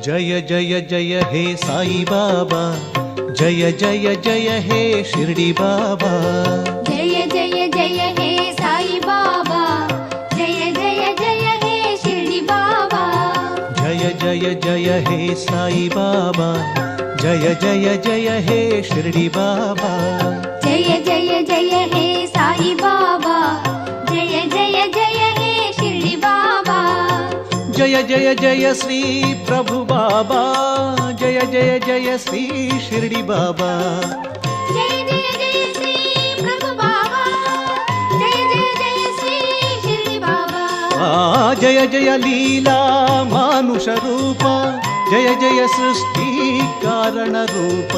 जय जय जय हे साई बाबा, जय जय जय हे शिरडी बाबा। जय जय जय हे साई बाबा, जय जय जय हे शिरडी बाबा। जय जय जय हे साई बाबा, जय जय जय हे शिरडी बाबा। जय जय जय हे साई बाबा, जय जय जय हे शिरडी बाबा। जय जय जय श्री प्रभु बाबा, जय जय जय श्री शिरडी बाबा। जय जय जय श्री प्रभु बाबा, जय जय जय श्री शिरडी बाबा। जय जय लीला मानुष रूप, जय जय सृष्टि कारण रूप।